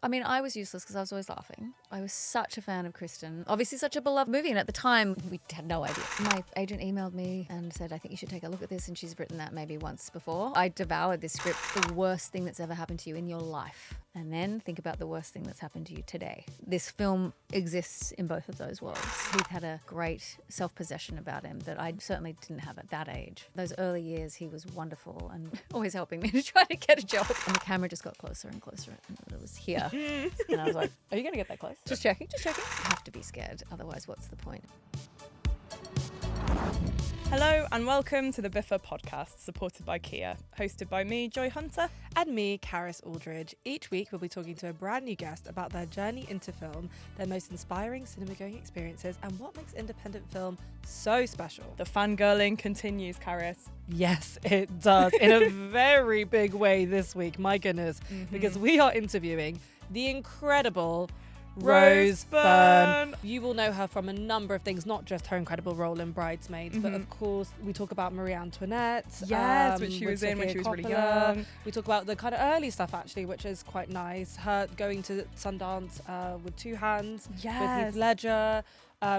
I mean, I was useless because I was always laughing. I was such a fan of Kristen. Obviously such a beloved movie, and at the time, we had no idea. My agent emailed me and said, I think you should take a look at this, and she's written that maybe once before. I devoured this script, the worst thing that's ever happened to you in your life. And then think about the worst thing that's happened to you today. This film exists in both of those worlds. Heath had a great self-possession about him that I certainly didn't have at that age. Those early years, he was wonderful and always helping me to try to get a job. And the camera just got closer and closer, and it was here. And I was like, are you going to get that close? Just checking. You have to be scared, otherwise what's the point? Hello and welcome to the BIFA Podcast, supported by Kia, hosted by me, Joy Hunter. And me, Karis, Aldridge. Each week we'll be talking to a brand new guest about their journey into film, their most inspiring cinema-going experiences, and what makes independent film so special. The fangirling continues, Karis. Yes, it does, in a very big way this week, my goodness, because we are interviewing the incredible Rose Byrne. You will know her from a number of things, not just her incredible role in Bridesmaids, but of course we talk about Marie Antoinette. Yes, which she was in when she was really young. We talk about the kind of early stuff actually, which is quite nice. Her going to Sundance with Two Hands with Heath Ledger.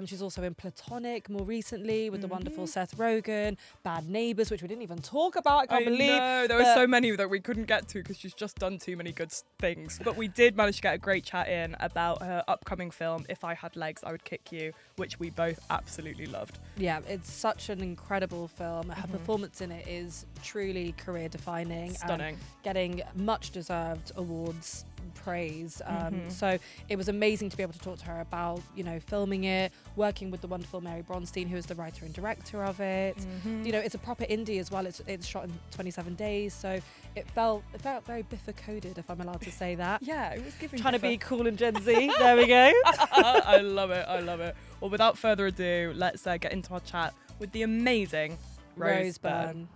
She's also in Platonic more recently with the wonderful Seth Rogen, Bad Neighbours, which we didn't even talk about. I can't believe. No, there were so many that we couldn't get to because she's just done too many good things. But we did manage to get a great chat in about her upcoming film, If I Had Legs, I Would Kick You, which we both absolutely loved. Yeah, it's such an incredible film. Her performance in it is truly career-defining. Stunning. And getting much-deserved awards praise. So it was amazing to be able to talk to her about, you know, filming it, working with the wonderful Mary Bronstein, who is the writer and director of it. You know, it's a proper indie as well. It's shot in 27 days, so it felt very BIFA coded, if I'm allowed to say that. Yeah, it was giving Trying BIFA. to be cool and Gen Z. There we go. I love it. Well, without further ado, let's get into our chat with the amazing Rose Byrne.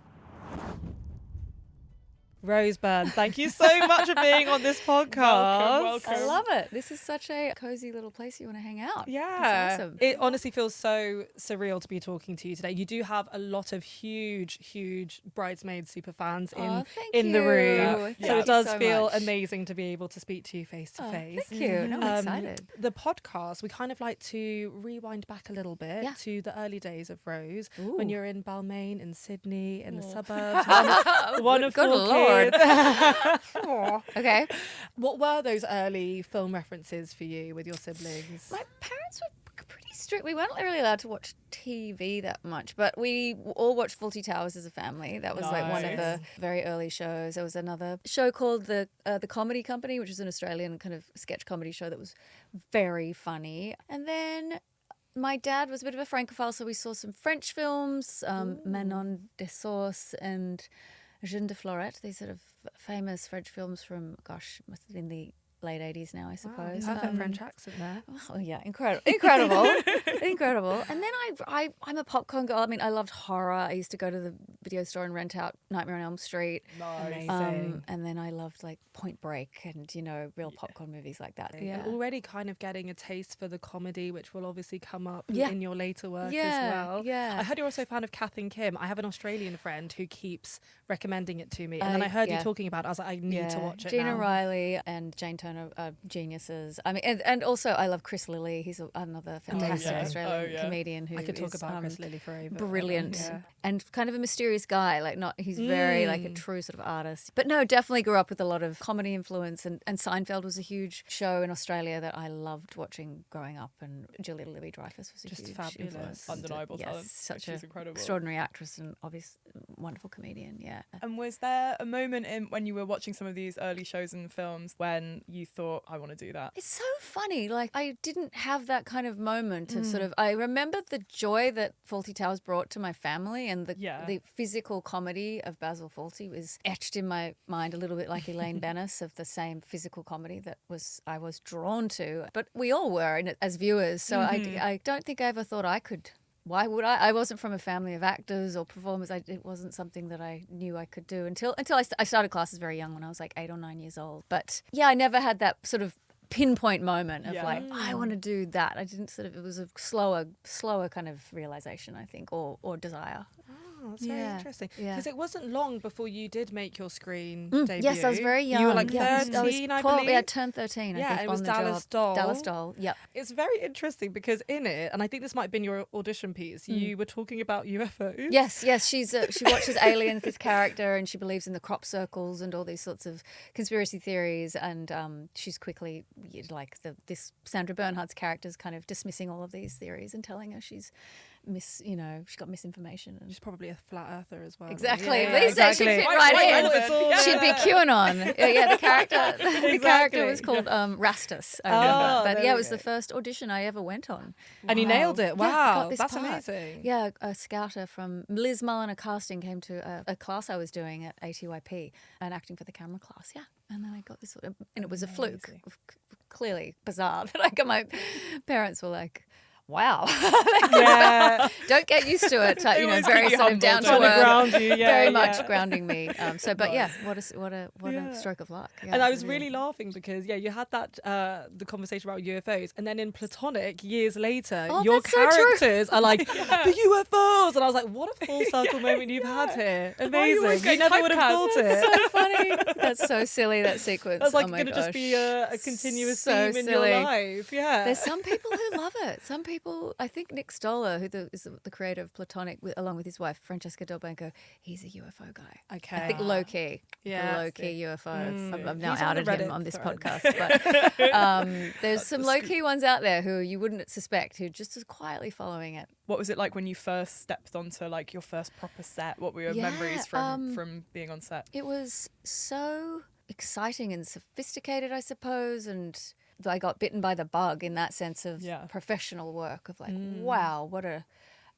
Rose Byrne, thank you so much for being on this podcast. Welcome. I love it. This is such a cozy little place you want to hang out. Yeah. That's awesome. It honestly feels so surreal to be talking to you today. You do have a lot of huge Bridesmaids super fans in the room. Yeah. So it does so feel much. amazing to be able to speak to you face to face. Thank you. No, I'm excited. The podcast, we kind of like to rewind back a little bit to the early days of Rose, when you're in Balmain, in Sydney, in the suburbs. Wonderful Good kids. Lord. Okay. What were those early film references for you with your siblings? My parents were pretty strict. We weren't really allowed to watch TV that much, but we all watched Fawlty Towers as a family. That was like one of the very early shows. There was another show called the Comedy Company, which is an Australian kind of sketch comedy show that was very funny. And then my dad was a bit of a francophile, so we saw some French films, Manon de Sauce and Jeune de Florette, these sort of famous French films from, must have been the late 80s now, I suppose. Perfect French accent there. Oh yeah, incredible. And then I'm a popcorn girl. I mean, I loved horror. I used to go to the video store and rent out Nightmare on Elm Street. Amazing. And then I loved like Point Break and, you know, real popcorn movies like that. Yeah. Already kind of getting a taste for the comedy, which will obviously come up in your later work as well. Yeah. I heard you're also a fan of Kath and Kim. I have an Australian friend who keeps recommending it to me. And then I heard you talking about it. I was like, I need to watch it Gina now. Riley and Jane Turner are geniuses. I mean, and also I love Chris Lilly. He's another fantastic Australian comedian who I could talk is, about Chris Lilly forever. Brilliant and kind of a mysterious guy. He's very like a true sort of artist. But no, definitely grew up with a lot of comedy influence, and Seinfeld was a huge show in Australia that I loved watching growing up, and Julia Louis-Dreyfus was a Just huge fabulous. influence. Undeniable talent. Such She's an incredible. extraordinary actress and obviously wonderful comedian. Yeah. And was there a moment when you were watching some of these early shows and films when you thought, I want to do that? It's so funny. Like, I didn't have that kind of moment of sort of, I remember the joy that Fawlty Towers brought to my family, and the physical comedy of Basil Fawlty was etched in my mind a little bit like Elaine Bennis, of the same physical comedy that I was drawn to. But we all were as viewers. So I don't think I ever thought I could. Why would I? I wasn't from a family of actors or performers. It wasn't something that I knew I could do until I started classes very young, when I was like 8 or 9 years old. But yeah, I never had that sort of pinpoint moment of like, I want to do that. I didn't it was a slower kind of realization, I think, or desire. that's very interesting. Yeah. Because it wasn't long before you did make your screen debut. Yes, I was very young. You were like Yeah. 13, I 12, believe. Yeah, I turned 13. Yeah, I think, it was on the Dallas job. Doll. Dallas Doll. Yep. It's very interesting because in it, and I think this might have been your audition piece, you were talking about UFOs. Yes. She watches Aliens, this character, and she believes in the crop circles and all these sorts of conspiracy theories. And she's quickly this Sandra Bernhardt's character is kind of dismissing all of these theories and telling her she's she got misinformation. And She's probably a flat earther as well. exactly. Yeah, These days she'd fit right in. She'd be QAnon. Yeah, the character was called Rastus, I remember. But yeah, it was the first audition I ever went on. And you nailed it. Yeah, I Wow, got this that's part. amazing. Yeah, a scouter from Liz Mulliner Casting came to a class I was doing at ATYP and acting for the camera class. Yeah, and then I got this, and it was a fluke. Clearly bizarre. My parents were like, wow. Yeah. Don't get used to it. They always Very keep you sort of humble, down to don't they? earth. Ground you, yeah, very yeah. much grounding me. What a stroke of luck. Yeah, And I was really laughing because you had that the conversation about UFOs, and then in Platonic years later, your that's so true. characters are like the UFOs, and I was like, what a full circle moment you've had here. Amazing. You never would have thought it. so funny. That's so silly, that sequence. That's like oh my going to just gosh. be a continuous So theme in silly. your life. Yeah. There's some people who love it. Some people, I think Nick Stoller, who is the creator of Platonic, along with his wife, Francesca Del Banco, he's a UFO guy. Okay. I think low-key. Yeah. The low-key UFO. I've now He's on the outed him Reddit on this thread. podcast. But there's some low-key ones out there who you wouldn't suspect, who just is quietly following it. What was it like when you first stepped onto like your first proper set? What were your memories from being on set? It was so exciting and sophisticated, I suppose, and I got bitten by the bug in that sense of professional work of like, wow,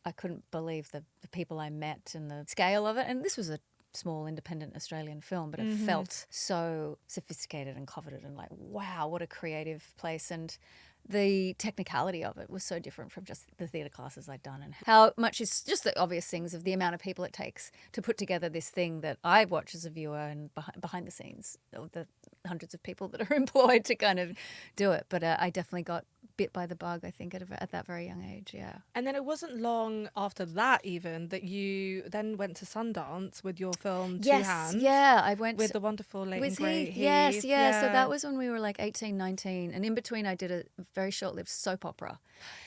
I couldn't believe the people I met and the scale of it. And this was a small independent Australian film, but it felt so sophisticated and coveted and like, wow, what a creative place. And the technicality of it was so different from just the theatre classes I'd done, and how much is just the obvious things of the amount of people it takes to put together this thing that I watch as a viewer and behind the scenes, the hundreds of people that are employed to kind of do it. But I definitely got bit by the bug, I think, at that very young age, yeah. And then it wasn't long after that even that you then went to Sundance with your film Two Hands. Yeah, I went with the wonderful late and with great Heath. Heath. Yes, yeah. So that was when we were like 18, 19. And in between I did a very short-lived soap opera.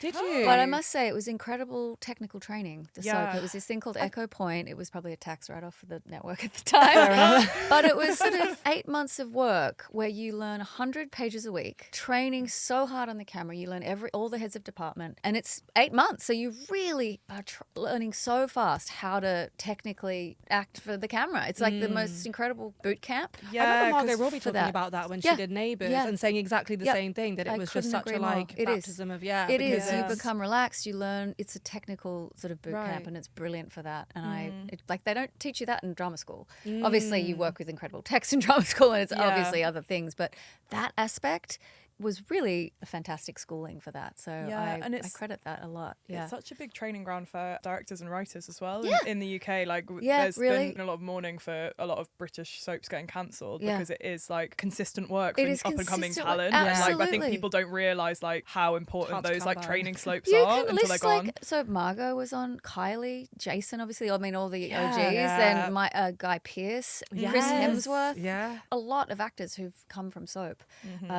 Did you? But I must say it was incredible technical training, the soap. It was this thing called Echo Point. It was probably a tax write-off for the network at the time. But it was sort of 8 months of work where you learn 100 pages a week, training so hard on the camera. You learn all the heads of department. And it's 8 months. So you really are learning so fast how to technically act for the camera. It's like the most incredible boot camp. Yeah, I remember Margot Robbie talking that. about that when she did Neighbours and saying exactly the same thing, that it was just such a baptism of It is. You become relaxed. You learn. It's a technical sort of boot camp, and it's brilliant for that. And they don't teach you that in drama school. Obviously, you work with incredible text in drama school, and it's obviously other things. But that aspect was really a fantastic schooling for that. So I credit that a lot. Yeah. It's such a big training ground for directors and writers as well in the UK. Like there's been a lot of mourning for a lot of British soaps getting cancelled because it is like consistent work for up and coming talent. And like I think people don't realise like how important those like training slopes are until they're gone. So Margot was on, Kylie, Jason, obviously. I mean all the OGs. Then my Guy Pearce, Chris Hemsworth. Yeah. A lot of actors who've come from soap,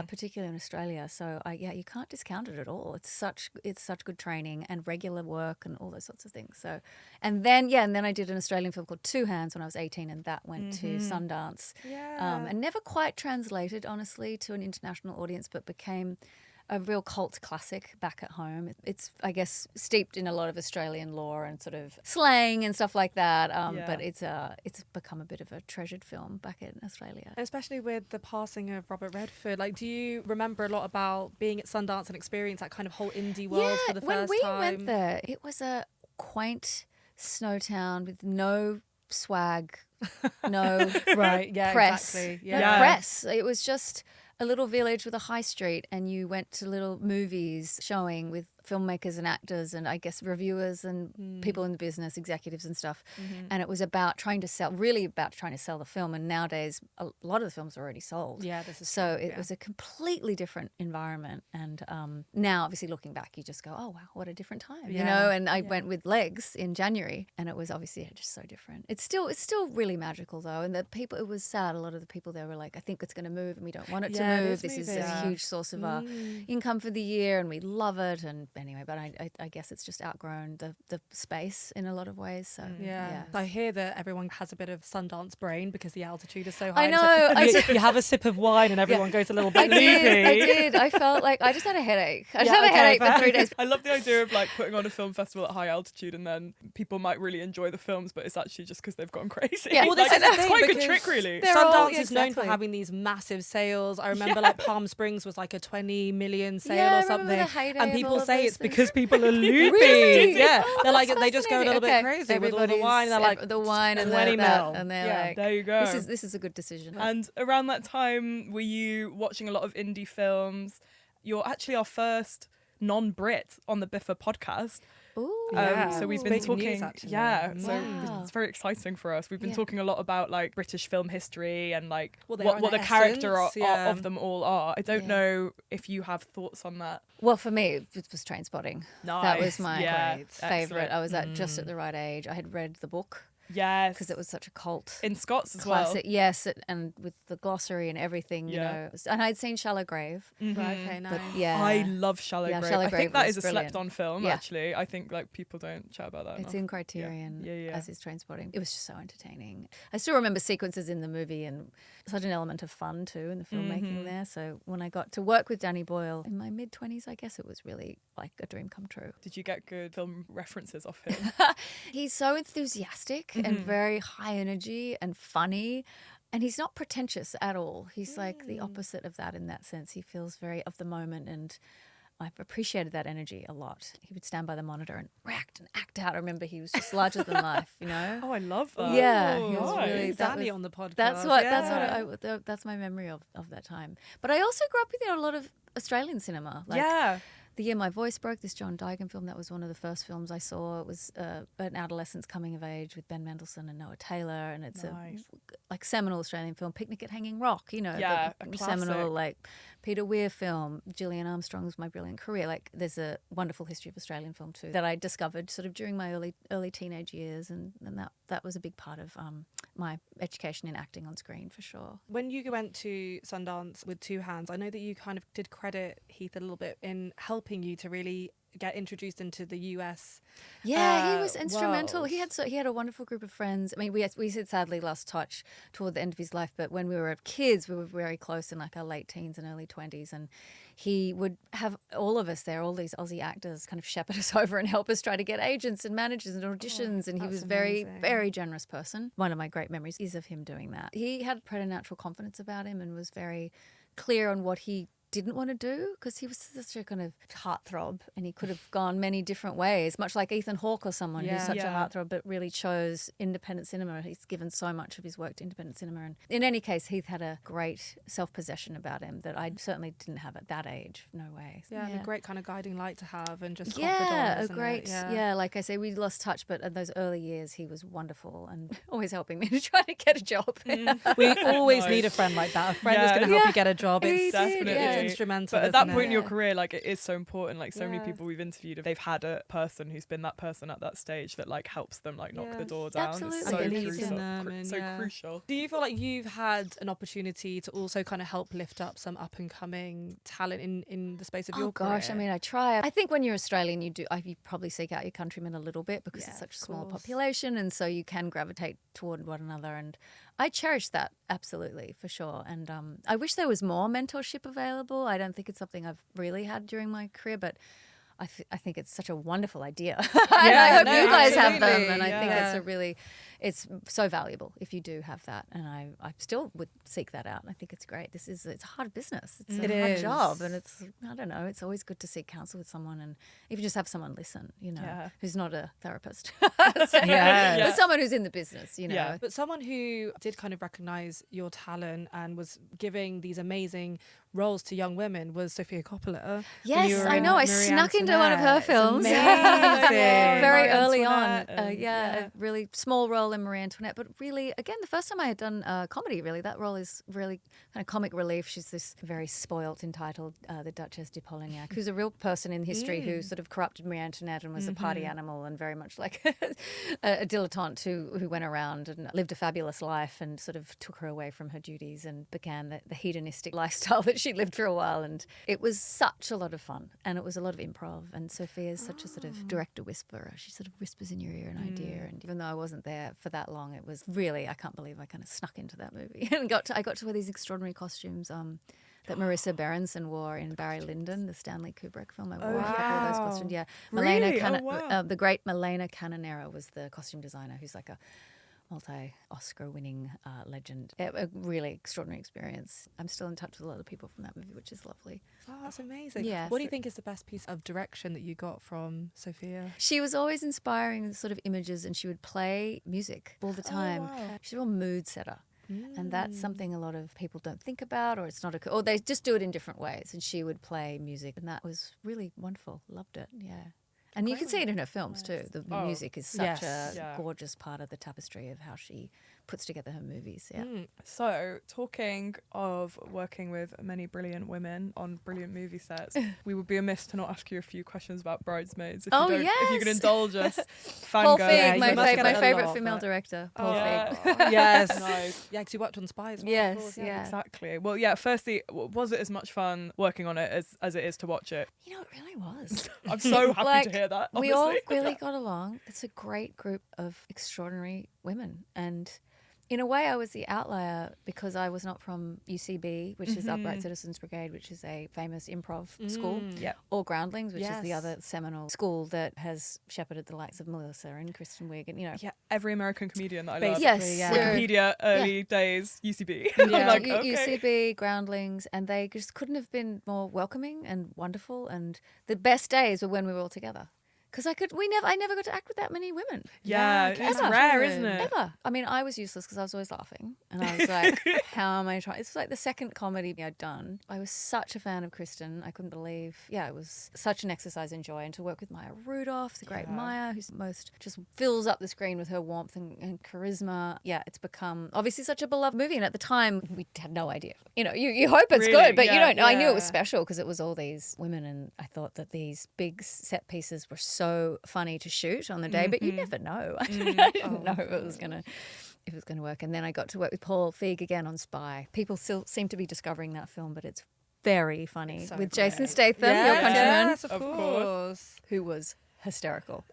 particularly in Australia. So you can't discount it at all. It's such good training and regular work and all those sorts of things. So, and then I did an Australian film called Two Hands when I was 18, and that went to Sundance. Yeah. And never quite translated, honestly, to an international audience, but became a real cult classic back at home. It's, I guess, steeped in a lot of Australian lore and sort of slang and stuff like that. But it's become a bit of a treasured film back in Australia. Especially with the passing of Robert Redford. Like, do you remember a lot about being at Sundance and experience that kind of whole indie world for the first time? When we went there, it was a quaint snow town with no swag, no press. Exactly. No press. It was just a little village with a high street, and you went to little movies showing with filmmakers and actors and I guess reviewers and people in the business, executives and stuff. And it was about trying to sell the film. And nowadays, a lot of the films are already sold. Yeah, this is so true, it was a completely different environment. And now, obviously, looking back, you just go, oh, wow, what a different time, you know? And I went with Legs in January and it was obviously just so different. It's still really magical, though. And the people, it was sad. A lot of the people there were like, I think it's going to move and we don't want it to move. This is a huge source of our income for the year and we love it. And anyway, but I guess it's just outgrown the space in a lot of ways. So I hear that everyone has a bit of Sundance brain because the altitude is so high. I know. You have a sip of wine and everyone goes a little bit loopy. I did. I felt like I just had a headache. I just had a headache for 3 days. I love the idea of like putting on a film festival at high altitude and then people might really enjoy the films, but it's actually just because they've gone crazy. Yeah, well, like, it's quite a good trick, really. Sundance is known for having these massive sales. I remember like Palm Springs was like a 20 million sale or something. And people say it's because people are loopy. Really? Yeah. They're like, they just go a little bit crazy with all the wine. They're like, the wine and 20 mil. And they're like, there you go. This is a good decision. And around that time, were you watching a lot of indie films? You're actually our first non-Brit on the BIFA podcast. So we've been talking, so it's very exciting for us. We've been talking a lot about like British film history and like what the character of them all are. I don't know if you have thoughts on that. Well, for me, it was Trainspotting. Nice. That was my favourite. Excellent. I was just at the right age. I had read the book. Yes. Because it was such a cult. In Scots as classic. well. Yes, and with the glossary and everything, you know. And I'd seen Shallow Grave. Right, okay, nice. But, I love Shallow Grave. Shallow I Grave think that is a brilliant. slept-on film, actually. I think like people don't chat about that It's enough. in Criterion, as is Trainspotting. It was just so entertaining. I still remember sequences in the movie and such an element of fun too in the filmmaking there. So when I got to work with Danny Boyle in my mid-20s, I guess it was really like a dream come true. Did you get good film references off him? He's so enthusiastic and very high energy and funny. And he's not pretentious at all. He's like the opposite of that in that sense. He feels very of the moment, and I've appreciated that energy a lot. He would stand by the monitor and react and act out. I remember he was just larger than life, you know? Oh, I love that. Yeah. He was really, Danny on the podcast. That's my memory of that time. But I also grew up with a lot of Australian cinema. Like, The Year My Voice Broke, this John Digan film, that was one of the first films I saw. It was an adolescence coming of age with Ben Mendelsohn and Noah Taylor, and it's a like seminal Australian film. Picnic at Hanging Rock, you know, the seminal like Peter Weir film. Gillian Armstrong's My Brilliant Career. Like there's a wonderful history of Australian film too that I discovered sort of during my early teenage years, and that was a big part of my education in acting on screen for sure. When you went to Sundance with two hands, I know that you kind of did credit Heath a little bit in helping you to really get introduced into the US. Yeah, he was instrumental. world. He had a wonderful group of friends. I mean, we said sadly lost touch toward the end of his life, but when we were kids, we were very close in like our late teens and early 20s, and he would have all of us there, all these Aussie actors kind of shepherd us over and help us try to get agents and managers and auditions, and he was very, very generous person. One of my great memories is of him doing that. He had preternatural confidence about him and was very clear on what he didn't want to do, because he was such a kind of heartthrob and he could have gone many different ways, much like Ethan Hawke or someone who's such a heartthrob but really chose independent cinema. He's given so much of his work to independent cinema, and in any case Heath had a great self-possession about him that I certainly didn't have at that age. No way. And a great kind of guiding light to have, and just confidant, like I say, we lost touch, but in those early years he was wonderful and always helping me to try to get a job. We always need a friend like that, a friend who's going to help you get a job. It's definitely instrumental. But at that point in your career, like it is so important. Like so many people we've interviewed, they've had a person who's been that person at that stage that like helps them like knock the door down. Absolutely. It's so I believe crucial. in them, so crucial. Do you feel like you've had an opportunity to also kind of help lift up some up and coming talent in the space of your career? Oh gosh, I mean, I try. I think when you're Australian, you probably seek out your countrymen a little bit because it's such a small population, and so you can gravitate toward one another, and I cherish that, absolutely, for sure. And I wish there was more mentorship available. I don't think it's something I've really had during my career, but I think it's such a wonderful idea. And I hope you guys have them. And I think it's so valuable if you do have that. And I still would seek that out. I think it's great. It's a hard business. It's a hard job. And I don't know, it's always good to seek counsel with someone. And if you just have someone listen, you know, who's not a therapist, but someone who's in the business, you know. Yeah. But someone who did kind of recognise your talent and was giving these amazing roles to young women was Sofia Coppola. Yes, I know. I snuck into into one of her films. Very early on. A really small role in Marie Antoinette. But really, again, the first time I had done comedy, really, that role is really kind of comic relief. She's this very spoilt, entitled, the Duchess de Polignac, who's a real person in history who sort of corrupted Marie Antoinette and was a party animal and very much like a dilettante who went around and lived a fabulous life and sort of took her away from her duties and began the hedonistic lifestyle that she lived for a while. And it was such a lot of fun, and it was a lot of improv. And Sofia is such a sort of director whisperer. She sort of whispers in your ear an idea. And even though I wasn't there for that long, it was really, I can't believe I kind of snuck into that movie and I got to wear these extraordinary costumes that Marissa Berenson wore in Barry Lyndon, the Stanley Kubrick film. I wore a couple of those costumes. Yeah, really? The great Milena Canonera was the costume designer, who's like a multi-Oscar-winning legend. A really extraordinary experience. I'm still in touch with a lot of people from that movie, which is lovely. Oh, that's amazing. Yeah. What do you think is the best piece of direction that you got from Sofia? She was always inspiring sort of images, and she would play music all the time. Oh, wow. She's a real mood setter. And that's something a lot of people don't think about, or it's not or they just do it in different ways. And she would play music, and that was really wonderful. Loved it. Yeah. And you can see it in her films too. The music is such a gorgeous part of the tapestry of how she puts together her movies. Yeah. So, talking of working with many brilliant women on brilliant movie sets, we would be amiss to not ask you a few questions about Bridesmaids. If you can indulge us. Paul Feig, my favourite female director. Paul Feig. Yes. Nice. Yeah, because you worked on Spy as well. Yes, yeah. Exactly. Well, yeah, firstly, was it as much fun working on it as it is to watch it? You know, it really was. I'm so happy to hear that, honestly. We all really got along. It's a great group of extraordinary women, and in a way, I was the outlier because I was not from UCB, which is Upright Citizens Brigade, which is a famous improv school, or Groundlings, which is the other seminal school that has shepherded the likes of Melissa and Kristen Wiig, and every American comedian that I love. Yes, Wikipedia, early days, UCB. UCB, Groundlings, and they just couldn't have been more welcoming and wonderful. And the best days were when we were all together. Because I never got to act with that many women. Yeah, it's rare, isn't it? Ever. I mean, I was useless because I was always laughing. And I was like, how am I trying? It's like the second comedy I'd done. I was such a fan of Kristen. I couldn't believe, it was such an exercise in joy. And to work with Maya Rudolph, the great Maya, who's just fills up the screen with her warmth and charisma. Yeah, it's become obviously such a beloved movie. And at the time, we had no idea. You know, you hope it's good, but you don't know. I knew it was special because it was all these women. And I thought that these big set pieces were so funny to shoot on the day, but you never know. I didn't know if it was gonna work. And then I got to work with Paul Feig again on Spy. People still seem to be discovering that film, but it's very funny with Jason Statham, your countryman, yes, of course, who was hysterical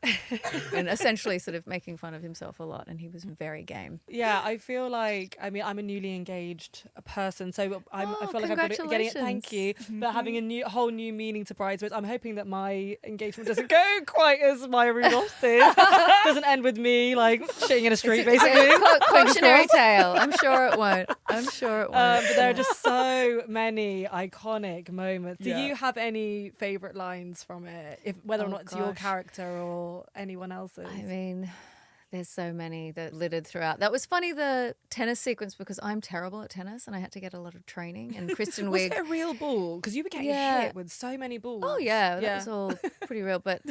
and essentially sort of making fun of himself a lot, and he was very game. Yeah, I feel like, I mean, I'm a newly engaged person, so I feel like I'm getting it, thank you, but having a whole new meaning to Bridesmaids. I'm hoping that my engagement doesn't go quite as Maya Rudolph did. Doesn't end with me like shitting in a street, basically. Cautionary tale. I'm sure it won't. But there are just so many iconic moments. Do you have any favourite lines from it, whether or not it's your character or anyone else's? I mean, there's so many that littered throughout. That was funny, the tennis sequence, because I'm terrible at tennis and I had to get a lot of training. And Kristen Wiig... Was it a real ball? Because you were getting hit with so many balls. Oh, yeah. That was all pretty real. But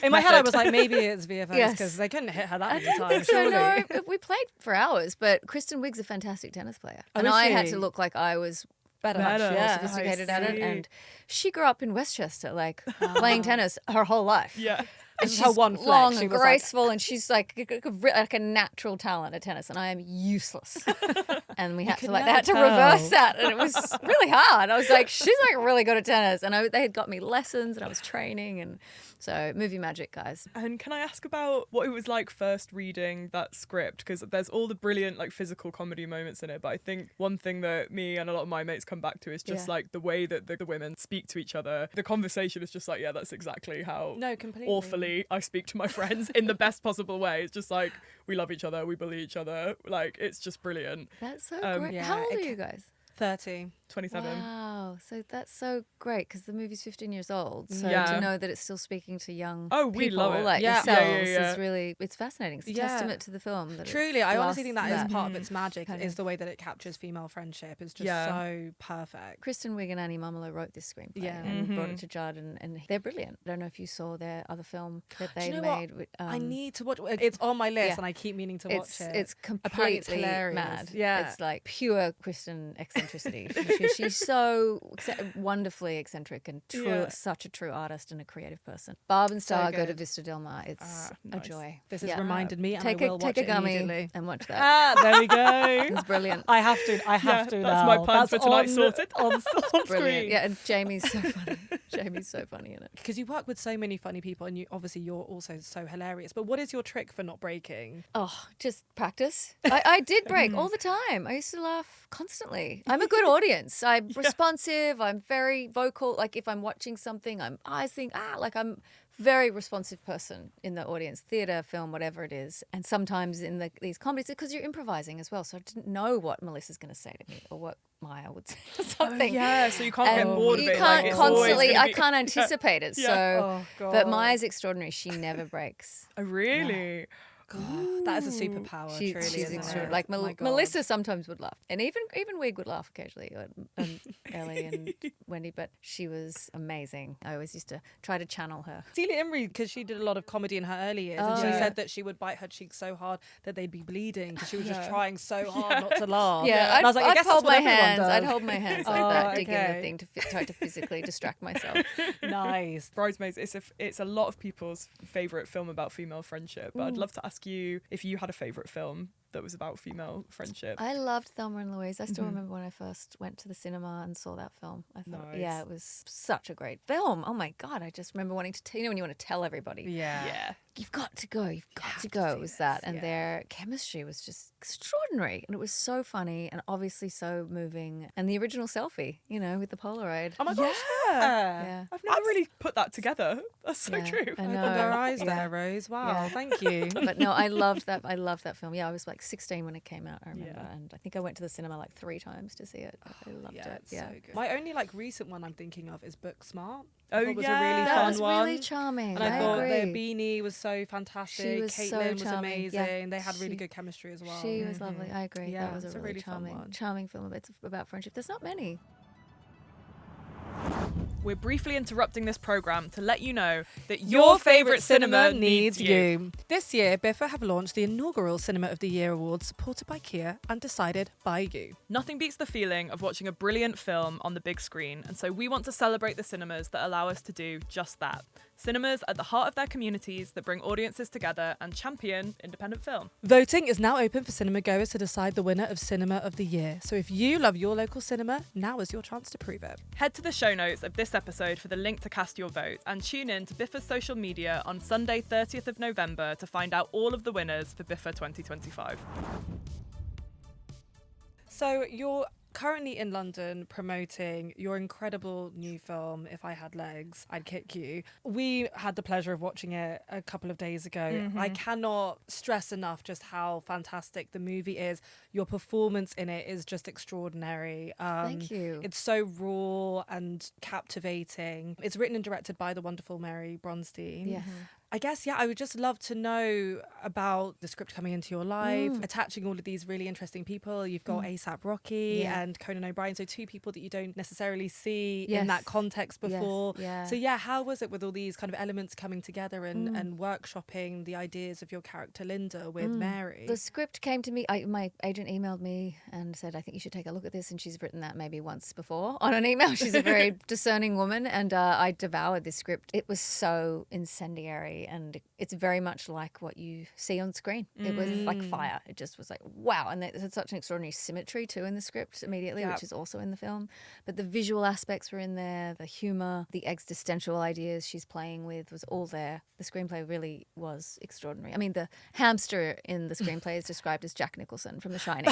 in my head, I was like, maybe it's VFX because they couldn't hit her that many times, surely. No, we played for hours, but Kristen Wiig's a fantastic tennis player. And I had to look like I was much more sophisticated at it. And she grew up in Westchester, like playing tennis her whole life. Yeah. And she's her one long and graceful, and she's like a natural talent at tennis, and I am useless. And we had to reverse that, and it was really hard. I was like, she's like really good at tennis, and they had got me lessons, and I was training, and so movie magic, guys. And can I ask about what it was like first reading that script? Because there's all the brilliant like physical comedy moments in it, but I think one thing that me and a lot of my mates come back to is just like the way that the women speak to each other. The conversation is just like, that's exactly how awfully I speak to my friends in the best possible way. It's just like, we love each other, we bully each other, like it's just brilliant. That's so great. How old are you guys? 30. 27. Wow. So that's so great because the movie's 15 years old. So to know that it's still speaking to young we people love it. like yourselves is really, it's fascinating. It's a testament to the film. That Truly, I honestly think that is part of its magic, is the way that it captures female friendship. It's just so perfect. Kristen Wiig and Annie Mumolo wrote this screenplay and brought it to Judd, and they're brilliant. I don't know if you saw their other film that they made. I need to watch it. It's on my list and I keep meaning to watch it. It's completely mad. Yeah. It's like pure Kristen eccentricity. She's so wonderfully eccentric and such a true artist and a creative person. Barb and Star go to Vista Del Mar. It's a joy. This has reminded me, and I will watch it immediately. And watch that. There we go. It's brilliant. I have to That's now. my plan for tonight sorted. On brilliant. screen. Yeah, and Jamie's so funny. Jamie's so funny in it. Because you work with so many funny people, and you're also so hilarious. But what is your trick for not breaking? Oh, just practice. I did break all the time. I used to laugh constantly. I'm a good audience. I'm responsive. I'm very vocal. Like if I'm watching something, I'm very responsive person in the audience, theatre, film, whatever it is. And sometimes in these comedies, because you're improvising as well. So I didn't know what Melissa's going to say to me or what Maya would say or something. So you can't get bored of it. You can't constantly, I can't anticipate it. Yeah. So, but Maya's extraordinary. She never breaks. Oh, really? No. God, that is a superpower. She's extraordinary. Like Melissa sometimes would laugh, and even Wiig would laugh occasionally, and Ellie and Wendy. But she was amazing. I always used to try to channel her. Celia Imrie, because she did a lot of comedy in her early years, and she said that she would bite her cheeks so hard that they'd be bleeding because she was just trying so hard not to laugh. Yeah, and I was like, I'd hold my hands. I'd hold my hands like that, digging the thing to try to physically distract myself. Nice. Bridesmaids. It's a lot of people's favourite film about female friendship. But I'd love to ask you if you had a favourite film that was about female friendship. I loved Thelma and Louise. I still remember when I first went to the cinema and saw that film. I thought, it was such a great film. Oh my God, I just remember wanting to, when you want to tell everybody. Yeah. You've got to go. You've got to go. It was that. And their chemistry was just extraordinary. And it was so funny and obviously so moving. And the original selfie, with the Polaroid. Oh my gosh. Yeah. I've never really put that together. That's so true. I know. Opened our eyes there, Rose. Wow. Thank you. But no, I loved that. I loved that film. Yeah, I was like 16 when it came out, I remember. And I think I went to the cinema like 3 times to see it. I loved it. So good. My only recent one I'm thinking of is Booksmart. Oh, it was a really that fun was one. Really charming. And I thought agree. their Beanie was so fantastic. She was Caitlin so was amazing. Yeah. They had really good chemistry as well. She was lovely. I agree. Yeah, that was a really charming film. It's about friendship. There's not many. We're briefly interrupting this programme to let you know that your favourite cinema needs you. This year, BIFA have launched the inaugural Cinema of the Year Awards, supported by Kia and decided by you. Nothing beats the feeling of watching a brilliant film on the big screen, and so we want to celebrate the cinemas that allow us to do just that. Cinemas at the heart of their communities that bring audiences together and champion independent film. Voting is now open for cinema goers to decide the winner of Cinema of the Year. So if you love your local cinema, now is your chance to prove it. Head to the show notes of this episode for the link to cast your vote, and tune in to BIFA's social media on Sunday 30th of November to find out all of the winners for BIFA 2025. So you're currently in London promoting your incredible new film, If I Had Legs, I'd Kick You. We had the pleasure of watching it a couple of days ago. I cannot stress enough just how fantastic the movie is. Your performance in it is just extraordinary. Thank you. It's so raw and captivating. It's written and directed by the wonderful Mary Bronstein. Yes. I guess, I would just love to know about the script coming into your life, attaching all of these really interesting people. You've got A$AP Rocky and Conan O'Brien, so 2 people that you don't necessarily see in that context before. Yes. So how was it with all these kind of elements coming together and workshopping the ideas of your character Linda with Mary? The script came to me, my agent emailed me and said, I think you should take a look at this, and she's written that maybe once before on an email. She's a very discerning woman, and I devoured this script. It was so incendiary. And it's very much like what you see on screen. It was like fire. It just was like, wow. And there's such an extraordinary symmetry too in the script immediately, which is also in the film. But the visual aspects were in there, the humour, the existential ideas she's playing with was all there. The screenplay really was extraordinary. I mean, the hamster in the screenplay is described as Jack Nicholson from The Shining.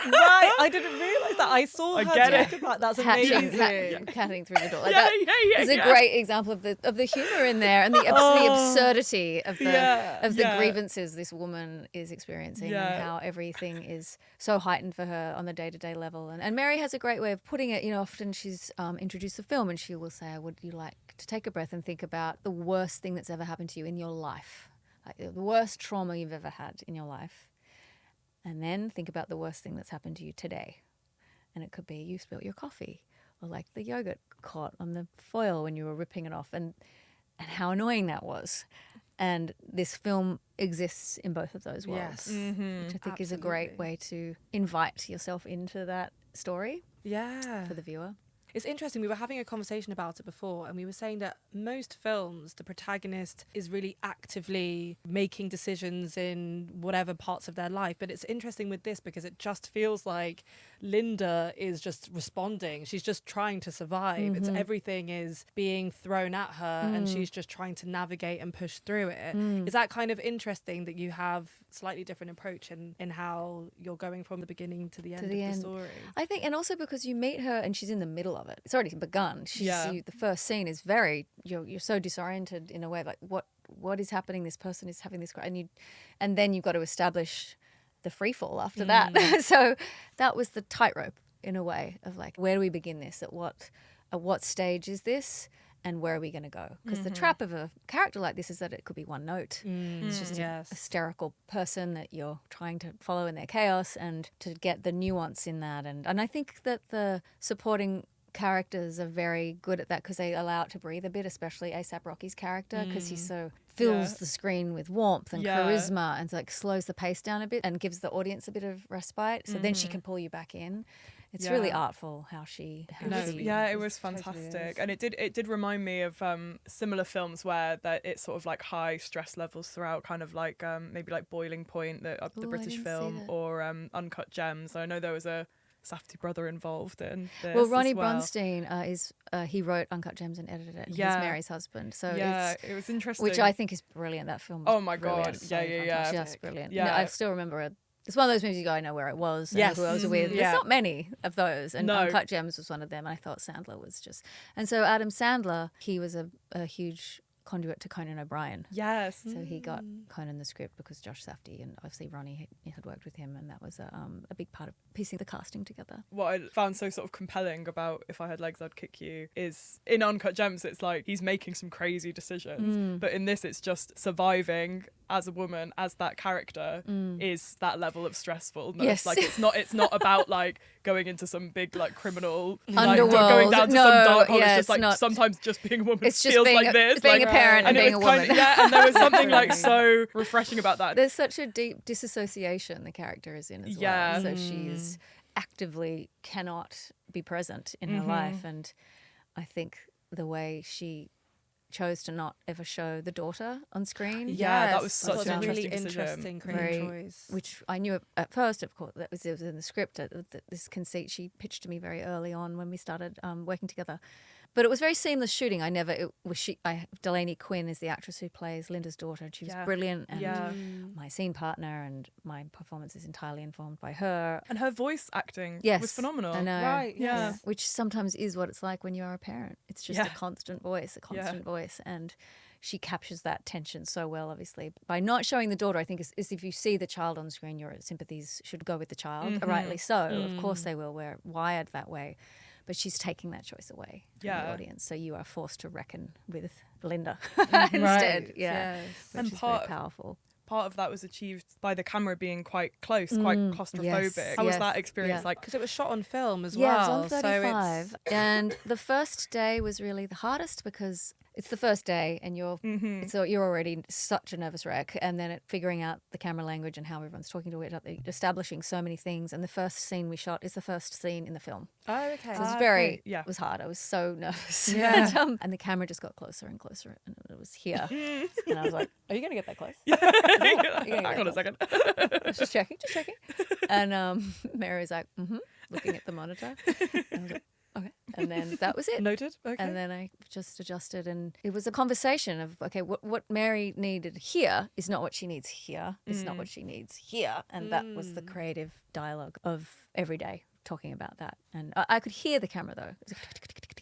Right, I didn't realise that. I saw her get talk about that's amazing. Catting through the door. Like it's a great example of the humour in there and the absurdity of the grievances this woman is experiencing and how everything is so heightened for her on the day-to-day level. And Mary has a great way of putting it. Often she's introduced the film and she will say, would you like to take a breath and think about the worst thing that's ever happened to you in your life, like the worst trauma you've ever had in your life, and then think about the worst thing that's happened to you today. And it could be you spilt your coffee, or like the yogurt caught on the foil when you were ripping it off, and how annoying that was. And this film exists in both of those worlds, which I think is a great way to invite yourself into that story for the viewer. It's interesting, we were having a conversation about it before and we were saying that most films, the protagonist is really actively making decisions in whatever parts of their life. But it's interesting with this because it just feels like Linda is just responding. She's just trying to survive. It's everything is being thrown at her and she's just trying to navigate and push through it. Is that kind of interesting that you have slightly different approach in how you're going from the beginning to the end of the story? I think, and also because you meet her and she's in the middle of it. It's already begun. The first scene is very, you're so disoriented in a way, like what is happening? This person is having this, and then you've got to establish the free fall after that. So that was the tightrope in a way of like, where do we begin this? At what stage is this? And where are we going to go? Because the trap of a character like this is that it could be one note. It's just a hysterical person that you're trying to follow in their chaos, and to get the nuance in that. And I think that the supporting characters are very good at that because they allow it to breathe a bit, especially A$AP Rocky's character, because he so fills the screen with warmth and charisma and like slows the pace down a bit and gives the audience a bit of respite. So then she can pull you back in. It's really artful how she. It was fantastic, totally and it did remind me of similar films where it's sort of like high stress levels throughout, kind of like maybe like Boiling Point, the British film, or Uncut Gems. I know there was a Safdie brother involved in this. Well, Ronnie Bronstein he wrote Uncut Gems and edited it. He's Mary's husband. So it was interesting, which I think is brilliant. That film. Oh my god, just brilliant. I still remember it's one of those movies you go, I know where it was, who I was with. There's not many of those, and Uncut Gems was one of them. And I thought Sandler was just, and so Adam Sandler, he was a huge conduit to Conan O'Brien. Yes. So he got Conan the script because Josh Safdie and obviously Ronnie had worked with him, and that was a big part of piecing the casting together. What I found so sort of compelling about If I Had Legs I'd Kick You is in Uncut Gems it's like he's making some crazy decisions, but in this it's just surviving as a woman, as that character is that level of stressfulness. Yes. Like it's not about like going into some big like criminal underworld, like, going down to some dark hole. It's just like not, sometimes just being a woman it's just feels being like this. Being like, a parent and being a woman. And there was something like so refreshing about that. There's such a deep disassociation the character is in as well. So she's actively cannot be present in her life, and I think the way she chose to not ever show the daughter on screen. That was such a an really interesting creative choice. Which I knew at first, of course, it was in the script. This conceit she pitched to me very early on when we started working together. But it was very seamless shooting. Delaney Quinn is the actress who plays Linda's daughter, and she was brilliant. And my scene partner and my performance is entirely informed by her. And her voice acting was phenomenal. I know. Right, yeah. Which sometimes is what it's like when you're a parent. It's just a constant voice, and she captures that tension so well, obviously. By not showing the daughter, I think is if you see the child on screen, your sympathies should go with the child, rightly so. Of course they will. We're wired that way. But she's taking that choice away from the audience. So you are forced to reckon with Linda instead. Right. Which is very powerful. Part of that was achieved by the camera being quite close, quite claustrophobic. Yes, How was that experience like? Because it was shot on film as well. Yeah, it was on 35. And the first day was really the hardest because it's the first day and so you're already such a nervous wreck, and then figuring out the camera language and how everyone's talking to each other, establishing so many things. And the first scene we shot is the first scene in the film. Oh, okay. So it was hard. I was so nervous. Yeah. And the camera just got closer and closer, and it was here. And I was like, are you going to get that close? Hang on a second. Just checking. And Mary was like, looking at the monitor. And I was like, Okay. And then that was it. Noted. Okay. And then I just adjusted, and it was a conversation of, okay, what Mary needed here is not what she needs here. It's not what she needs here. And that was the creative dialogue of every day talking about that. And I could hear the camera though.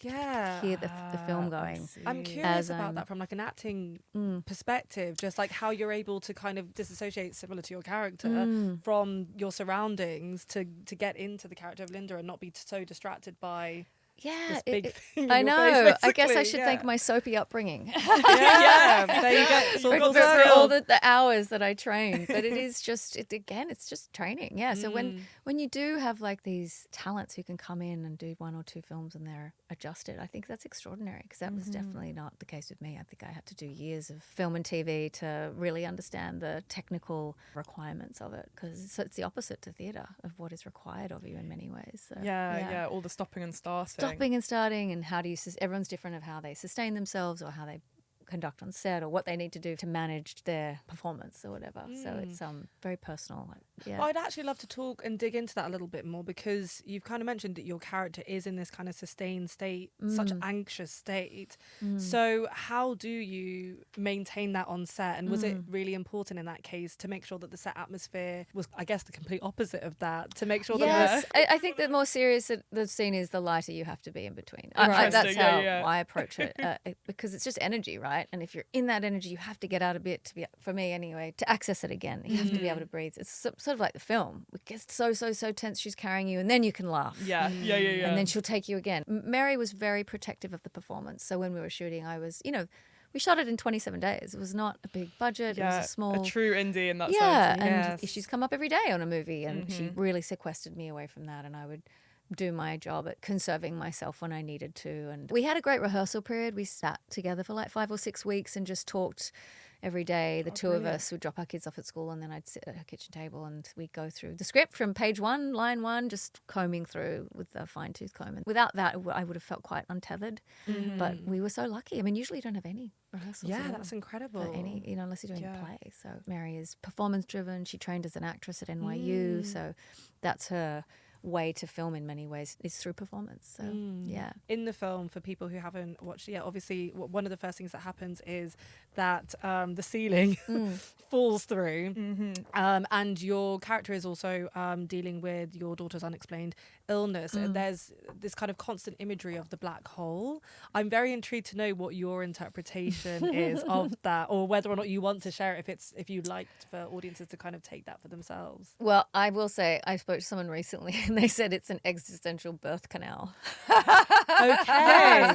Yeah. Hear the film going. I'm curious about that from like an acting perspective, just like how you're able to kind of disassociate, similar to your character, from your surroundings to get into the character of Linda and not be so distracted by this big thing. I know. Face, I guess I should thank my soapy upbringing. There you go. For all the hours that I trained. But it is just, it's just training. Yeah. So when you do have like these talents who can come in and do 1 or 2 films and they're adjusted, I think that's extraordinary, because that was definitely not the case with me. I think I had to do years of film and TV to really understand the technical requirements of it, because it's the opposite to theatre of what is required of you in many ways. So, all the stopping and starting. And how do you, everyone's different of how they sustain themselves or how they conduct on set or what they need to do to manage their performance or whatever. So it's very personal. Yeah. Well, I'd actually love to talk and dig into that a little bit more, because you've kind of mentioned that your character is in this kind of sustained state, such an anxious state. So how do you maintain that on set? And was it really important in that case to make sure that the set atmosphere was, I guess, the complete opposite of that, to make sure that... I think the more serious the scene is, the lighter you have to be in between. That's how I approach it, because it's just energy, right? And if you're in that energy, you have to get out a bit to be, for me anyway, to access it again. You have to be able to breathe. It's sort of like the film. It gets so tense, she's carrying you, and then you can laugh. Yeah. And then she'll take you again. Mary was very protective of the performance. So when we were shooting, I was, we shot it in 27 days. It was not a big budget. It was a true indie in that sense. Yeah, and she's come up every day on a movie, and she really sequestered me away from that, and I would do my job at conserving myself when I needed to. And we had a great rehearsal period. We sat together for like 5 or 6 weeks and just talked every day. The two of us would drop our kids off at school, and then I'd sit at her kitchen table and we'd go through the script from page 1, line 1, just combing through with a fine-tooth comb. And without that, I would have felt quite untethered. But we were so lucky. I mean, usually you don't have any rehearsals. Yeah, that's incredible. Unless you're doing a play. So Mary is performance-driven. She trained as an actress at NYU, so that's her way to film in many ways, is through performance. So in the film, for people who haven't watched it yet, obviously one of the first things that happens is that the ceiling falls through, and your character is also dealing with your daughter's unexplained illness. There's this kind of constant imagery of the black hole. I'm very intrigued to know what your interpretation is of that, or whether or not you want to share it, if you'd like for audiences to kind of take that for themselves. Well, I will say, I spoke to someone recently and they said it's an existential birth canal. Okay.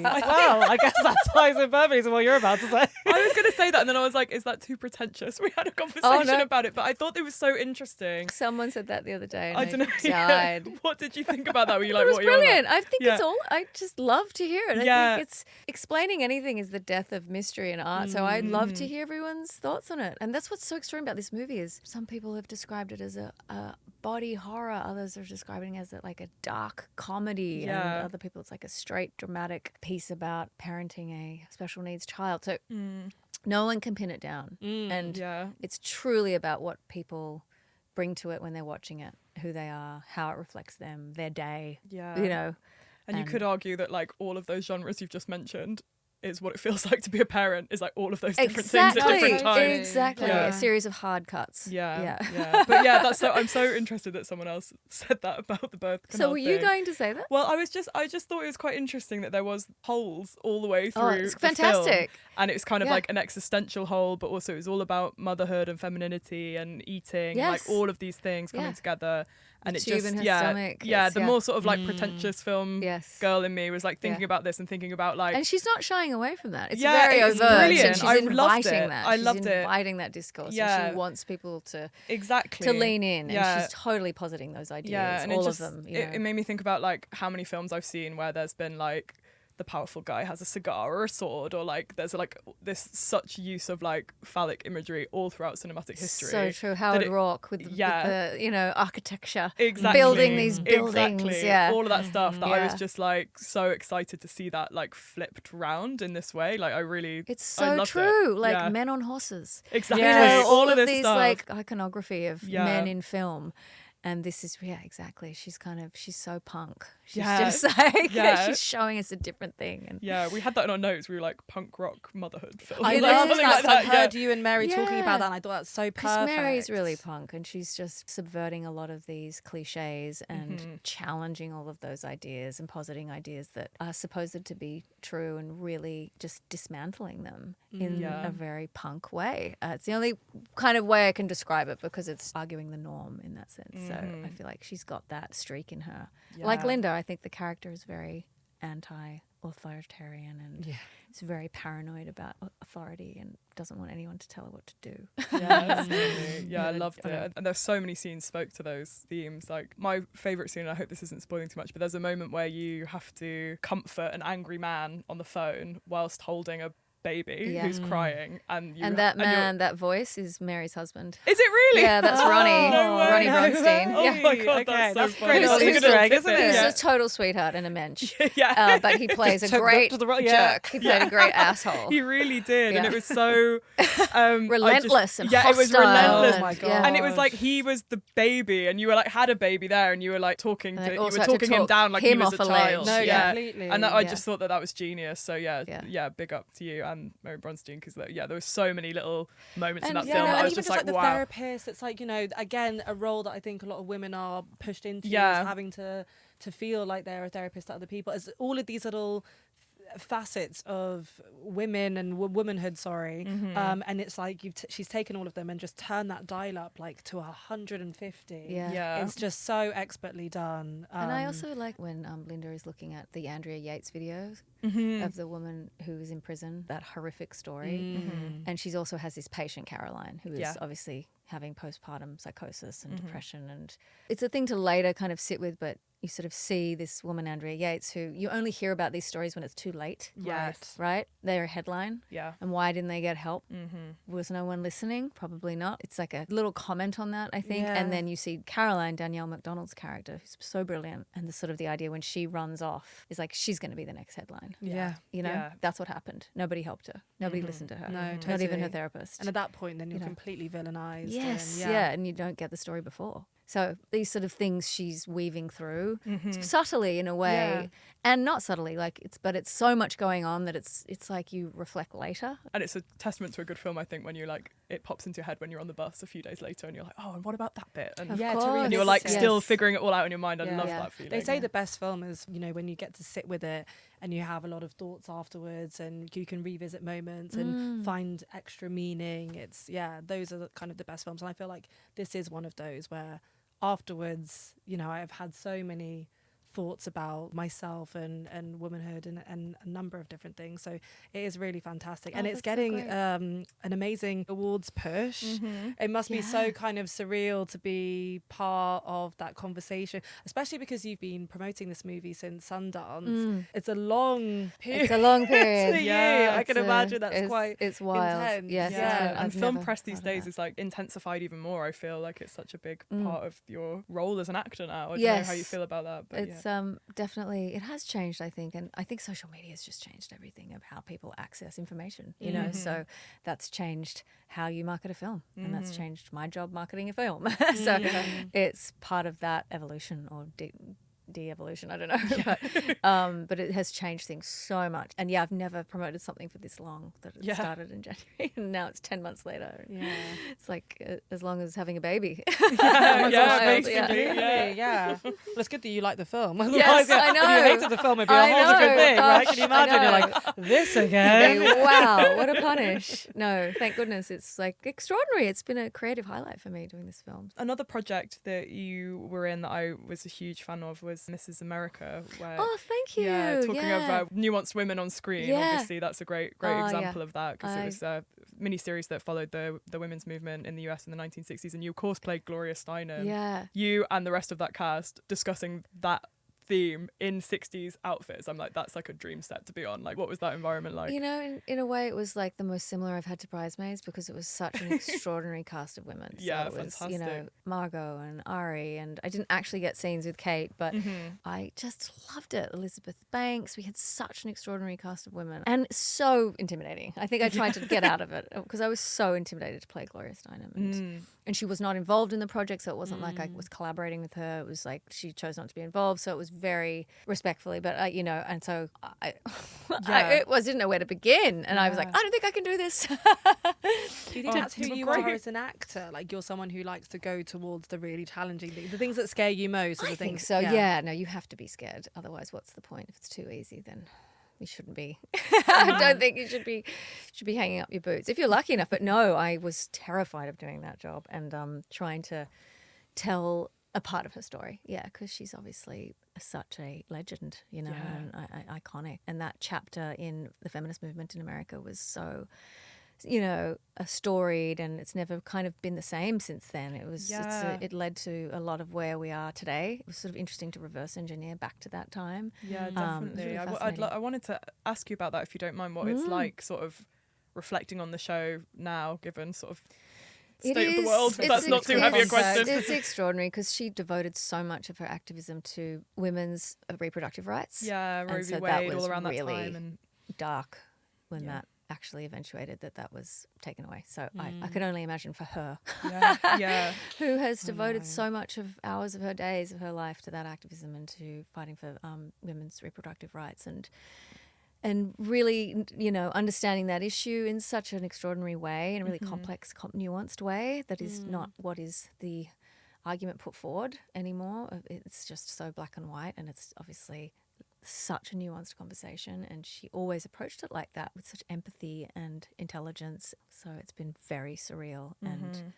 Well, I guess that ties in perfectly to what you're about to say. I was going to say that, and then I was like, is that too pretentious? We had a conversation about it, but I thought it was so interesting. Someone said that the other day and I don't know. Died. What did you think about that? Were you like, it was what brilliant. I think it's all, I just love to hear it. Yeah. I think it's, explaining anything is the death of mystery in art. So I'd love to hear everyone's thoughts on it. And that's what's so extraordinary about this movie is some people have described it as a body horror. Others are describing it as like a dark comedy. And other people, it's like a straight dramatic piece about parenting a special needs child. So no one can pin it down. And it's truly about what people bring to it when they're watching it, who they are, how it reflects them, their day, And you could argue that like all of those genres you've just mentioned is what it feels like to be a parent, is like all of those different things at different times. Exactly. A series of hard cuts. Yeah. But that's so, I'm so interested that someone else said that about the birth canal. So were you going to say that? Well, I just thought it was quite interesting that there was holes all the way through. Oh, it's fantastic. Film, and it was kind of like an existential hole, but also it was all about motherhood and femininity and eating, like all of these things coming together. And it just, the more sort of like pretentious film girl in me was like thinking about this and thinking about like... And she's not shying away from that. It's very overt. Brilliant. She's I inviting that. I loved it. She's inviting that discourse. Yeah. And she wants people to exactly to lean in. And she's totally positing those ideas, and all of them. It made me think about like how many films I've seen where there's been like the powerful guy has a cigar or a sword, or like there's like this such use of like phallic imagery all throughout cinematic history. So true. Howard Rourke with the architecture, exactly, building these buildings, all of that stuff. That I was just like so excited to see that like flipped round in this way. Like it's so true. Like men on horses, exactly. All of these stuff. Like iconography of men in film. And this is, exactly. She's so punk. She's just like, she's showing us a different thing. And we had that in our notes. We were like, punk rock motherhood film. I love that. I heard you and Mary talking about that, and I thought that's so perfect. Because Mary's really punk, and she's just subverting a lot of these cliches and challenging all of those ideas and positing ideas that are supposed to be true and really just dismantling them in a very punk way. It's the only kind of way I can describe it, because it's arguing the norm in that sense. So I feel like she's got that streak in her. Like Linda, I think the character is very anti-authoritarian and is very paranoid about authority and doesn't want anyone to tell her what to do. I loved it. And there's so many scenes spoke to those themes. Like my favourite scene, and I hope this isn't spoiling too much, but there's a moment where you have to comfort an angry man on the phone whilst holding a baby who's crying, and that voice is Mary's husband. Is it really? Yeah, that's Ronnie. Ronnie Bronstein. Oh my god, that's so funny. He's a total sweetheart and a mensch. But he plays a great jerk. He played a great asshole. He really did, and it was so relentless and hostile. It was relentless. Oh my god. And it was like he was the baby, and you were like had a baby there, and you were like talking him down like he was a child. No, completely. And I just thought that was genius. So big up to you and Mary Bronstein, because there were so many little moments in that film that I was just like, the wow. therapist, it's like, again, a role that I think a lot of women are pushed into, is having to feel like they're a therapist to other people. It's all of these little facets of women and womanhood, and it's like she's taken all of them and just turned that dial up like to 150. It's just so expertly done. And I also like when Linda is looking at the Andrea Yates videos of the woman who is in prison, that horrific story, and she also has this patient Caroline who is obviously having postpartum psychosis and depression, and it's a thing to later kind of sit with, but you sort of see this woman, Andrea Yates, who you only hear about these stories when it's too late. Right? They're a headline. And why didn't they get help? Was no one listening? Probably not. It's like a little comment on that, I think. And then you see Caroline, Danielle McDonald's character, who's so brilliant. And the idea when she runs off is like, she's going to be the next headline. That's what happened. Nobody helped her. Nobody listened to her. No, totally. Not even her therapist. And at that point, then you're completely villainized. Yes. And you don't get the story before. So these sort of things she's weaving through subtly in a way, and not subtly, but it's so much going on that it's like you reflect later. And it's a testament to a good film, I think, when you like it pops into your head when you're on the bus a few days later and you're like, oh, and what about that bit? And and you're like still figuring it all out in your mind. I love that feeling. They say the best film is, when you get to sit with it and you have a lot of thoughts afterwards, and you can revisit moments and find extra meaning. It's those are kind of the best films, and I feel like this is one of those where afterwards, I've had so many thoughts about myself and womanhood and a number of different things. So it is really fantastic. And it's getting an amazing awards push. It must be so kind of surreal to be part of that conversation, especially because you've been promoting this movie since Sundance. It's a long period. It's a long period. I can imagine that's quite it's wild. Intense. Yes, and film press these days is like intensified even more. I feel like it's such a big part of your role as an actor now. I don't know how you feel about that, but it's definitely, it has changed, I think, and I think social media has just changed everything of how people access information, so that's changed how you market a film, and that's changed my job marketing a film. So it's part of that evolution or de-evolution, I don't know, but it has changed things so much. And I've never promoted something for this long, that it started in January and now it's 10 months later. It's like as long as having a baby. Basically. Well, it's good that you like the film. Yes, I know. If you hated the film, it'd be a whole different thing, right? Can you imagine? You're like, this again? Wow, what a punish. No, thank goodness. It's like extraordinary. It's been a creative highlight for me doing this film. Another project that you were in that I was a huge fan of was Mrs. America, where thank you. Talking of nuanced women on screen. Obviously that's a great example of that, because it was a mini-series that followed the women's movement in the US in the 1960s, and you of course played Gloria Steinem. You and the rest of that cast discussing that theme in 60s outfits. I'm like, that's like a dream set to be on. Like, what was that environment like? In a way it was like the most similar I've had to Bridesmaids, because it was such an extraordinary cast of women. So it was, fantastic. Margot and Ari, and I didn't actually get scenes with Kate, but I just loved it. Elizabeth Banks. We had such an extraordinary cast of women, and so intimidating. I think I tried to get out of it because I was so intimidated to play Gloria Steinem, and she was not involved in the project, so it wasn't like I was collaborating with her. It was like she chose not to be involved, so it was very respectfully, but and so I didn't know where to begin, and I was like, I don't think I can do this. Do you think that's who you are as an actor? Like, you're someone who likes to go towards the really challenging things, the things that scare you most. I think so. Yeah. No, you have to be scared. Otherwise, what's the point? If it's too easy, then you shouldn't be. I don't think you should be hanging up your boots if you're lucky enough. But no, I was terrified of doing that job and trying to tell a part of her story. Yeah, because she's obviously such a legend, and iconic. And that chapter in the feminist movement in America was so, storied, and it's never kind of been the same since then. It was, it led to a lot of where we are today. It was sort of interesting to reverse engineer back to that time. Yeah, definitely. Really I wanted to ask you about that, if you don't mind, what it's like sort of reflecting on the show now, given sort of state of the world. That's not too heavy a question. It's extraordinary because she devoted so much of her activism to women's reproductive rights. Yeah, Roe v. Wade, all around that time. And dark when that actually eventuated that was taken away. So I could only imagine for her, who has devoted so much of hours of her days, of her life to that activism and to fighting for women's reproductive rights and really, understanding that issue in such an extraordinary way, in a really complex, nuanced way that is not what is the argument put forward anymore. It's just so black and white, and it's obviously such a nuanced conversation, and she always approached it like that, with such empathy and intelligence. So it's been very surreal and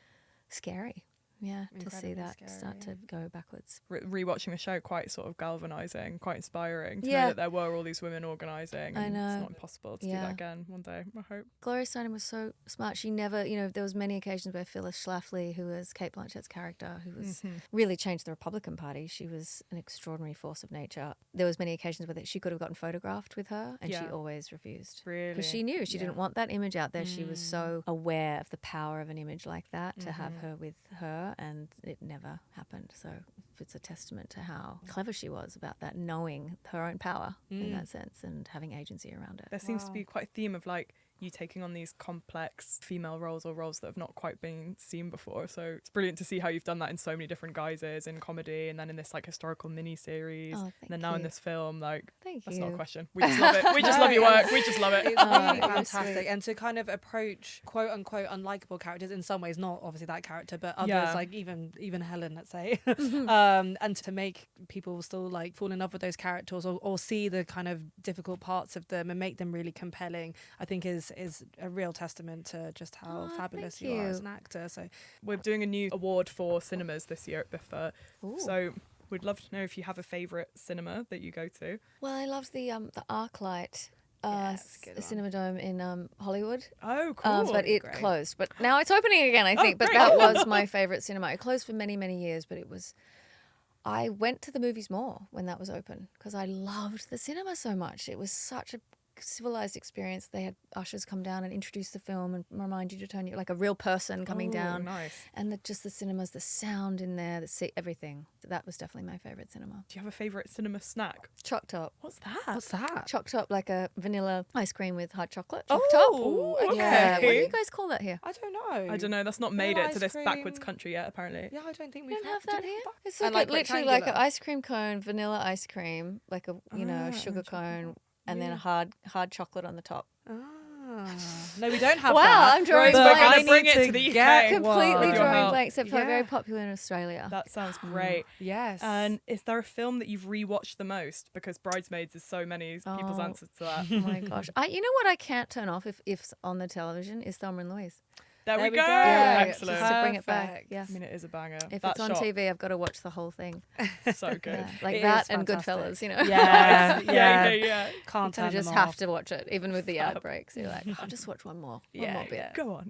scary. Yeah, to see that start to go backwards. Rewatching the show, quite sort of galvanising, quite inspiring to know that there were all these women organising. I know. It's not impossible to do that again one day, I hope. Gloria Steinem was so smart. She never, there was many occasions where Phyllis Schlafly, who was Cate Blanchett's character, who was really changed the Republican Party. She was an extraordinary force of nature. There was many occasions where she could have gotten photographed with her, and she always refused. Really? Because she knew she didn't want that image out there. She was so aware of the power of an image like that, to have her with her. And it never happened. So it's a testament to how clever she was about that, knowing her own power in that sense and having agency around it. There seems to be quite a theme of like you taking on these complex female roles or roles that have not quite been seen before. So it's brilliant to see how you've done that in so many different guises, in comedy and then in this like historical mini series, and then now in this film. Like, that's not a question. We just love it. We just love your work. We just love it. It's really fantastic. And to kind of approach quote unquote unlikable characters, in some ways, not obviously that character, but others, like even Helen, let's say, and to make people still like fall in love with those characters or see the kind of difficult parts of them and make them really compelling, I think is a real testament to just how fabulous you are as an actor. So we're doing a new award for cinemas this year at BIFA. So we'd love to know if you have a favourite cinema that you go to. Well, I loved the ArcLight Cinema Dome in Hollywood. Oh, cool. But it closed. But now it's opening again, I think. But that was my favourite cinema. It closed for many, many years, but it was... I went to the movies more when that was open because I loved the cinema so much. It was such a civilized experience. They had ushers come down and introduce the film and remind you to turn you like a real person coming down. Nice. And just the cinemas, the sound in there, everything. That was definitely my favourite cinema. Do you have a favourite cinema snack? Choc Top. What's that? Choc Top, like a vanilla ice cream with hot chocolate. Choc Top. Okay. Yeah. What do you guys call that here? I don't know. That's not made it to this backwards country yet, apparently. Yeah, I don't think we don't have that here. It's like literally like an ice cream cone, vanilla ice cream, like a sugar cone. And then a hard chocolate on the top. No, we don't have that. Wow, I'm drawing blanks. I bring it to the UK. Completely drawing blanks, except for very popular in Australia. That sounds great. Yes. And is there a film that you've rewatched the most? Because Bridesmaids is so many people's answers to that. Oh my gosh. You know what I can't turn off if it's on the television is Thelma and Louise. There we go. Yeah, excellent. Just to bring it back. Yeah. I mean, it is a banger. If it's on TV, I've got to watch the whole thing. So good. Yeah. Like that and Goodfellas, Yeah. Can't turn them just off. Have to watch it, even with the ad breaks. You're like, I'll just watch one more bit. Go on.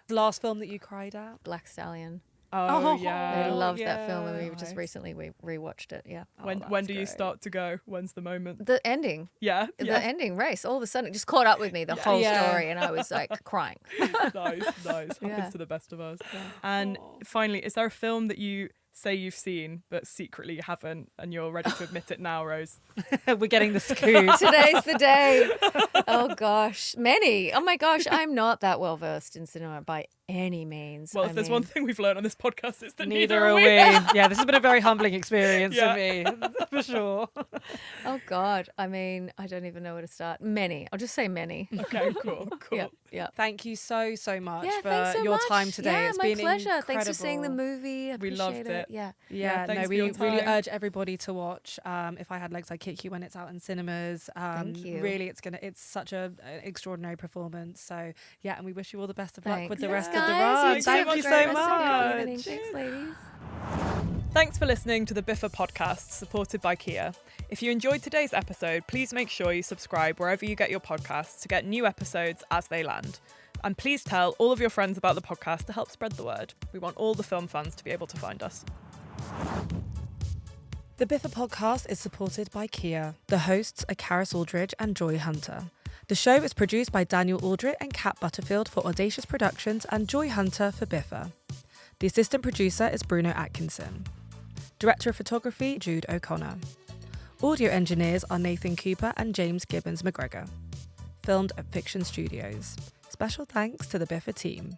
The last film that you cried at? Black Stallion. Oh, yeah. I loved that film, and we just recently rewatched it. Yeah. When do you start to go? When's the moment? The ending. Yeah. The ending race. All of a sudden, it just caught up with me, the whole story, and I was like crying. Nice. Happens to the best of us. Yeah. And finally, is there a film that you say you've seen but secretly haven't, and you're ready to admit it now, Rose? We're getting the scoop. Today's the day. Oh gosh, many. Oh my gosh, I'm not that well versed in cinema by any means. Well, if there's one thing we've learned on this podcast, it's that neither are we. Yeah, this has been a very humbling experience for me, for sure. Oh God, I mean, I don't even know where to start. Many. I'll just say many. Okay, cool. Yeah. Thank you so much for your time today. Yeah, it's my been pleasure. Incredible. Thanks for seeing the movie. We loved it. Yeah. No, we really urge everybody to watch If I Had Legs, I'd Kick You when it's out in cinemas. Thank you. Really, it's such an extraordinary performance. So yeah, and we wish you all the best of luck with the rest guys. of the run. Thank you so much. Thanks, ladies. Thanks for listening to the BIFA Podcast, supported by Kia. If you enjoyed today's episode, please make sure you subscribe wherever you get your podcasts to get new episodes as they land. And please tell all of your friends about the podcast to help spread the word. We want all the film fans to be able to find us. The BIFA Podcast is supported by Kia. The hosts are Karis, Aldridge and Joy Hunter. The show is produced by Daniel Audritt and Kat Butterfield for Audacious Productions and Joy Hunter for BIFA. The assistant producer is Bruno Atkinson. Director of Photography, Jude O'Connor. Audio engineers are Nathan Cooper and James Gibbons McGregor. Filmed at Fiction Studios. Special thanks to the BIFA team.